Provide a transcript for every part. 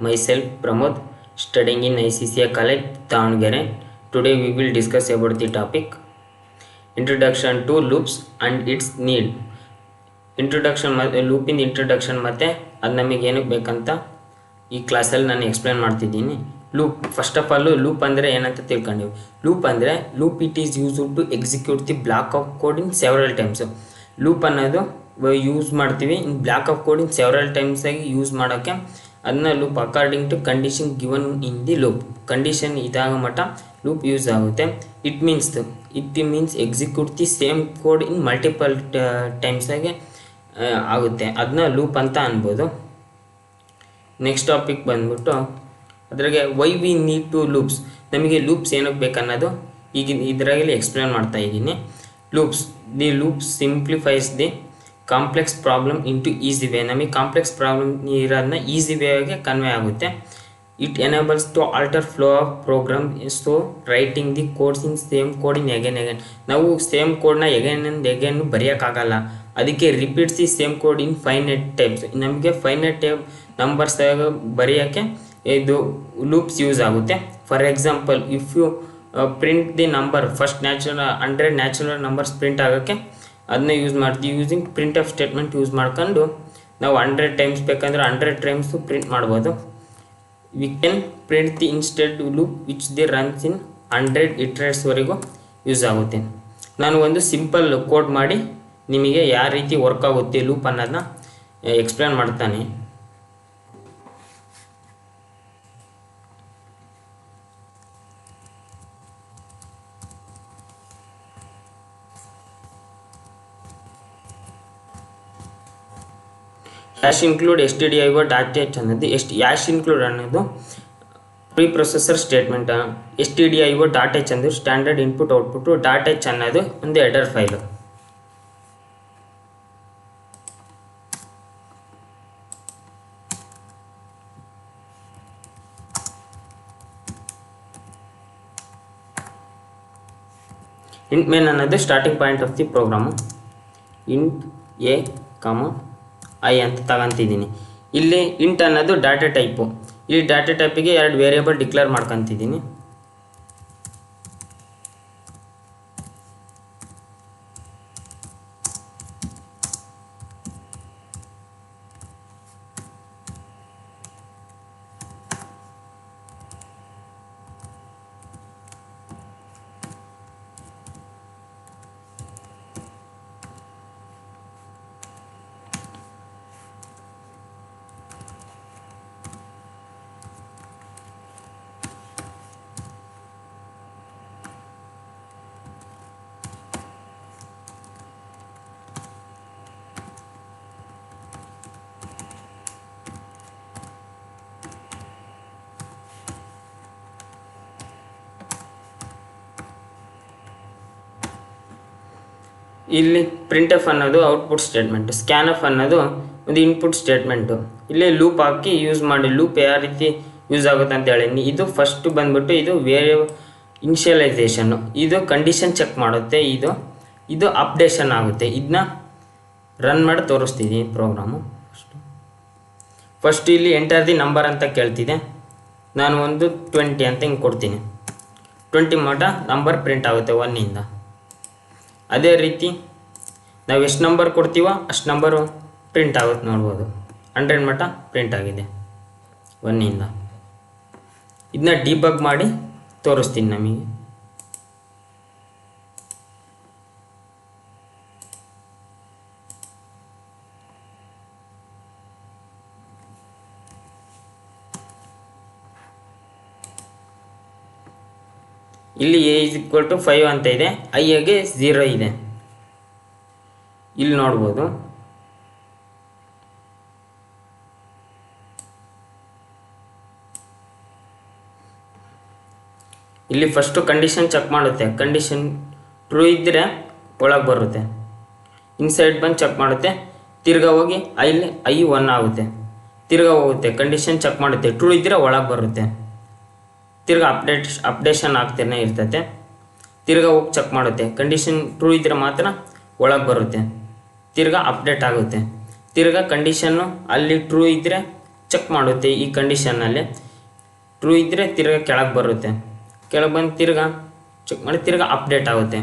myself Pramod, studying in ICCA College, Davangere. Today we will discuss about the topic Introduction to Loops and its need. Introduction ಲೂಪಿಂದ introduction ಮತ್ತು ಅದು ನಮಗೆ ಏನಕ್ಕೆ ಬೇಕಂತ ಈ ಕ್ಲಾಸಲ್ಲಿ ನಾನು ಎಕ್ಸ್ಪ್ಲೇನ್ ಮಾಡ್ತಿದ್ದೀನಿ. Loop first of all loop ಅಂದರೆ ಏನಂತ ತಿಳ್ಕೊಂಡಿವಿ. ಲೂಪ್ ಅಂದರೆ loop it is use to execute the block of code in several times. Loop ಅನ್ನೋದು ಯೂಸ್ ಮಾಡ್ತೀವಿ in block of code in several ಟೈಮ್ಸಾಗಿ ಯೂಸ್ ಮಾಡೋಕ್ಕೆ. ಅದನ್ನ loop according to condition given in the loop. Condition ಇದಾಗ ಮಟ್ಟ loop use ಆಗುತ್ತೆ. It means execute the same code in multiple ಟೈಮ್ಸಾಗೆ ಆಗುತ್ತೆ. ಅದನ್ನ ಲೂಪ್ ಅಂತ ಅನ್ಬೋದು. ನೆಕ್ಸ್ಟ್ ಟಾಪಿಕ್ ಬಂದ್ಬಿಟ್ಟು ಅದ್ರಾಗೆ why we need to loops. ನಮಗೆ ಲೂಪ್ಸ್ ಏನಕ್ಕೆ ಬೇಕನ್ನೋದು ಈಗ ಇದರಾಗಲಿ ಎಕ್ಸ್ಪ್ಲೇನ್ ಮಾಡ್ತಾ ಇದ್ದೀನಿ. The loops simplifies the complex problem into easy way. ನಮಗೆ ಕಾಂಪ್ಲೆಕ್ಸ್ ಪ್ರಾಬ್ಲಮ್ ಇರೋದನ್ನ ಈಸಿ ವೇಗೆ ಕನ್ವೆ ಆಗುತ್ತೆ. It enables to alter flow of program so writing the codes in same code in again. ನಾವು ಸೇಮ್ ಕೋಡ್ನ again ಬರೆಯೋಕ್ಕಾಗಲ್ಲ. ಅದಕ್ಕೆ repeats the same code in finite types. ನಮಗೆ finite type numbers ಬರೆಯೋಕ್ಕೆ ಇದು ಲೂಪ್ಸ್ ಯೂಸ್ ಆಗುತ್ತೆ. For example if you print the number first 100 natural numbers print ಆಗೋಕ್ಕೆ ಅದನ್ನ ಯೂಸ್ ಮಾಡ್ತೀವಿ. Using print of statement use ಮಾಡ್ಕೊಂಡು ನಾವು 100 ಟೈಮ್ಸ್ ಬೇಕಂದ್ರೆ 100 ಟೈಮ್ಸು ಪ್ರಿಂಟ್ ಮಾಡ್ಬೋದು. We can print the instead loop which the runs in 100 ಇಟ್ರೇಟ್ಸ್ವರೆಗೂ use ಆಗುತ್ತೆ. ನಾನು ಒಂದು ಸಿಂಪಲ್ ಕೋಡ್ ಮಾಡಿ ನಿಮಗೆ ಯಾವ ರೀತಿ ವರ್ಕ್ ಆಗುತ್ತೆ ಲೂಪ್ ಅನ್ನೋದನ್ನ ಎಕ್ಸ್ಪ್ಲೇನ್ ಮಾಡ್ತಾನೆ. Hash include stdio dot h ಅನ್ನೋದು ಹ್ಯಾಶ್ ಇನ್ಕ್ಲೂಡ್ ಅನ್ನೋದು preprocessor statement. stdio dot h ಅಂದರೆ standard input output. Dot h ಅನ್ನೋದು ಒಂದು ಹೆಡರ್ ಫೈಲು. ಇಂಟ್ ಮೇನ್ ಅನ್ನೋದು starting point of the program. Int a i ಅಂತ ತಗೊಂತಿದ್ದೀನಿ. ಇಲ್ಲಿ ಇಂಟ್ ಅನ್ನೋದು ಡಾಟಾ ಟೈಪು. ಇಲ್ಲಿ ಡಾಟಾ ಟೈಪಿಗೆ 2 ವೇರಿಯೇಬಲ್ ಡಿಕ್ಲೇರ್ ಮಾಡ್ಕೊತಿದ್ದೀನಿ. ಇಲ್ಲಿ ಪ್ರಿಂಟ್ ಎಫ್ ಅನ್ನೋದು ಔಟ್ಪುಟ್ ಸ್ಟೇಟ್ಮೆಂಟು. ಸ್ಕ್ಯಾನ್ ಎಫ್ ಅನ್ನೋದು ಒಂದು ಇನ್ಪುಟ್ ಸ್ಟೇಟ್ಮೆಂಟು. ಇಲ್ಲಿ ಲೂಪ್ ಹಾಕಿ ಯೂಸ್ ಮಾಡಿ. ಲೂಪ್ ಯಾವ ರೀತಿ ಯೂಸ್ ಆಗುತ್ತೆ ಅಂತ ಹೇಳೀನಿ. ಇದು ಫಸ್ಟ್ ಬಂದ್ಬಿಟ್ಟು ಇದು ಇನಿಷಿಯಲೈಸೇಷನ್ನು. ಇದು ಕಂಡೀಷನ್ ಚೆಕ್ ಮಾಡುತ್ತೆ. ಇದು ಅಪ್ಡೇಷನ್ ಆಗುತ್ತೆ. ಇದನ್ನ ರನ್ ಮಾಡಿ ತೋರಿಸ್ತಿದ್ದೀನಿ ಪ್ರೋಗ್ರಾಮು. ಫಸ್ಟ್ ಇಲ್ಲಿ ಎಂಟರ್ ದಿ ನಂಬರ್ ಅಂತ ಕೇಳ್ತಿದೆ. ನಾನು ಒಂದು 20 ಅಂತ ಹಿಂಗೆ ಕೊಡ್ತೀನಿ. 20 ಮಟ ನಂಬರ್ ಪ್ರಿಂಟ್ ಆಗುತ್ತೆ 1ಇಂದ. ಅದೇ ರೀತಿ ನಾವು ಎಷ್ಟು ನಂಬರ್ ಕೊಡ್ತೀವೋ ಅಷ್ಟು ನಂಬರು ಪ್ರಿಂಟ್ ಆಗುತ್ತೆ. ನೋಡ್ಬೋದು 100 ಮಟ ಪ್ರಿಂಟ್ ಆಗಿದೆ 1ಇಂದ. ಇದನ್ನ ಡಿಬಗ್ ಮಾಡಿ ತೋರಿಸ್ತೀನಿ ನಮಗೆ. ಇಲ್ಲಿ a = 5 ಅಂತ ಇದೆ. ಐಗೆ 0 ಇದೆ. ಇಲ್ಲಿ ನೋಡ್ಬೋದು. ಇಲ್ಲಿ ಫಸ್ಟು ಕಂಡೀಷನ್ ಚೆಕ್ ಮಾಡುತ್ತೆ. ಕಂಡೀಷನ್ ಟ್ರೂ ಇದ್ದರೆ ಒಳಗೆ ಬರುತ್ತೆ. ಇನ್ಸೈಡ್ ಬಂದು ಚೆಕ್ ಮಾಡುತ್ತೆ. ತಿರ್ಗಾ ಹೋಗಿ ಐ 1 ಆಗುತ್ತೆ. ತಿರ್ಗಾ ಹೋಗುತ್ತೆ. ಕಂಡೀಷನ್ ಚೆಕ್ ಮಾಡುತ್ತೆ. ಟ್ರೂ ಇದ್ದರೆ ಒಳಗೆ ಬರುತ್ತೆ. ತಿರ್ಗಾ ಅಪ್ಡೇಷನ್ ಆಗ್ತಾನೆ ಇರ್ತೈತೆ. ತಿರ್ಗಾ ಹೋಗಿ ಚೆಕ್ ಮಾಡುತ್ತೆ. ಕಂಡೀಷನ್ ಟ್ರೂ ಇದ್ದರೆ ಮಾತ್ರ ಒಳಗೆ ಬರುತ್ತೆ. ತಿರ್ಗಾ ಅಪ್ಡೇಟ್ ಆಗುತ್ತೆ. ತಿರ್ಗಾ ಕಂಡೀಷನ್ನು ಅಲ್ಲಿ ಟ್ರೂ ಇದ್ದರೆ ಚೆಕ್ ಮಾಡುತ್ತೆ ಈ ಕಂಡೀಷನ್ನಲ್ಲಿ ಟ್ರೂ ಇದ್ದರೆ ತಿರ್ಗಾ ಕೆಳಗೆ ಬರುತ್ತೆ, ಕೆಳಗೆ ಬಂದು ತಿರ್ಗಾ ಚೆಕ್ ಮಾಡಿ ತಿರ್ಗಾ ಅಪ್ಡೇಟ್ ಆಗುತ್ತೆ,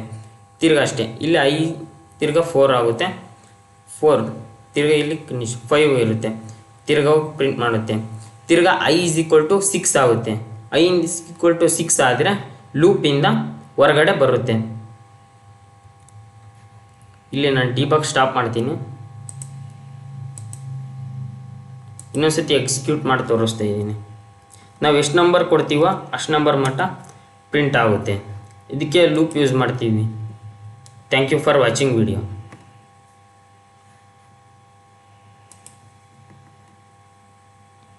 ತಿರ್ಗಾ ಅಷ್ಟೇ. ಇಲ್ಲಿ ಐ ತಿರ್ಗಾ 4 ಆಗುತ್ತೆ, 4 ತಿರ್ಗಾ ಇಲ್ಲಿ ಕಂಡೀಷನ್ 5 ಇರುತ್ತೆ, ತಿರ್ಗಾ ಪ್ರಿಂಟ್ ಮಾಡುತ್ತೆ, ತಿರ್ಗಾ ಐ ಈಸ್ ಈಕ್ವಲ್ ಟು 6 ಆಗುತ್ತೆ. ಐ ಈಸ್ ಈಕ್ವಲ್ ಟು 6 ಆದರೆ ಲೂಪಿಂದ ಹೊರಗಡೆ ಬರುತ್ತೆ. ಇಲ್ಲಿ ನಾನು ಡಿಬಗ್ ಸ್ಟಾಪ್ ಮಾಡ್ತೀನಿ, ಇನ್ನೊಂದ್ಸತಿ ಎಕ್ಸಿಕ್ಯೂಟ್ ಮಾಡಿ ತೋರಿಸ್ತಾ ಇದ್ದೀನಿ. ನಾವು ಎಷ್ಟು ನಂಬರ್ ಕೊಡ್ತೀವೋ ಅಷ್ಟು ನಂಬರ್ ಮಟ್ಟ ಪ್ರಿಂಟ್ ಆಗುತ್ತೆ. ಇದಕ್ಕೆ ಲೂಪ್ ಯೂಸ್ ಮಾಡ್ತೀವಿ. Thank you for watching video.